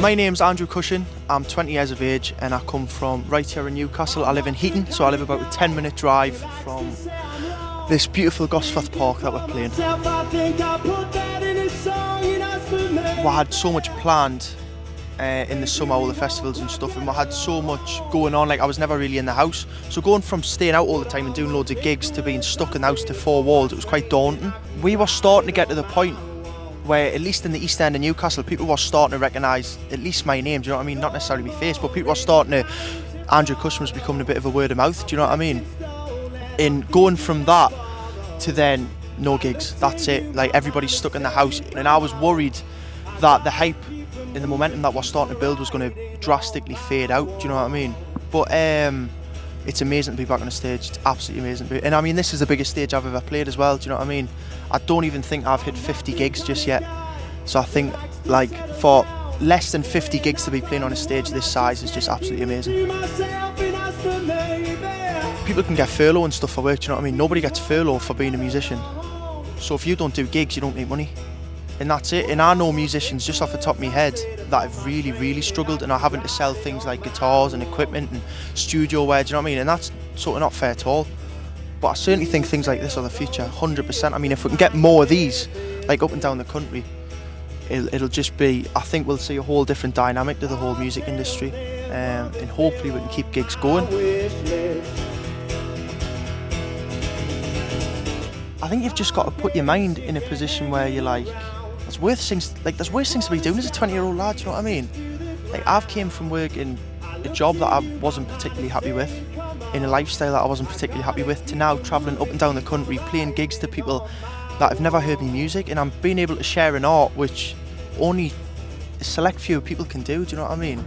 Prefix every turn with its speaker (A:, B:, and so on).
A: My name's Andrew Cushin, I'm 20 years of age and I come from right here in Newcastle. I live in Heaton, so I live about a 10-minute drive from this beautiful Gosforth Park that we're playing. We had so much planned in the summer, all the festivals and stuff, and we had so much going on, like I was never really in the house. So going from staying out all the time and doing loads of gigs to being stuck in the house to four walls, it was quite daunting. We were starting to get to the point where, at least in the East End of Newcastle, people were starting to recognise at least my name, do you know what I mean? Not necessarily my face, but people were starting to, Andrew Cushin was becoming a bit of a word of mouth, do you know what I mean? In going from that to then no gigs, that's it, like everybody's stuck in the house, and I was worried that the hype and the momentum that we're starting to build was going to drastically fade out, do you know what I mean? But it's amazing to be back on the stage, it's absolutely amazing to be, and I mean this is the biggest stage I've ever played as well, do you know what I mean? I don't even think I've hit 50 gigs just yet, so I think like for less than 50 gigs to be playing on a stage this size is just absolutely amazing. People can get furlough and stuff for work, do you know what I mean? Nobody gets furlough for being a musician, so if you don't do gigs you don't make money, and that's it. And I know musicians just off the top of my head that have really struggled and are having to sell things like guitars and equipment and studio wear, do you know what I mean? And that's sort of not fair at all. But I certainly think things like this are the future, 100%. I mean, if we can get more of these, like up and down the country, it'll just be, I think we'll see a whole different dynamic to the whole music industry, and hopefully we can keep gigs going. I think you've just got to put your mind in a position where you're like, there's worse things to be doing as a 20-year-old lad, do you know what I mean? Like, I've came from working a job that I wasn't particularly happy with, in a lifestyle that I wasn't particularly happy with, to now travelling up and down the country, playing gigs to people that have never heard me music, and I'm being able to share an art which only a select few people can do you know what I mean?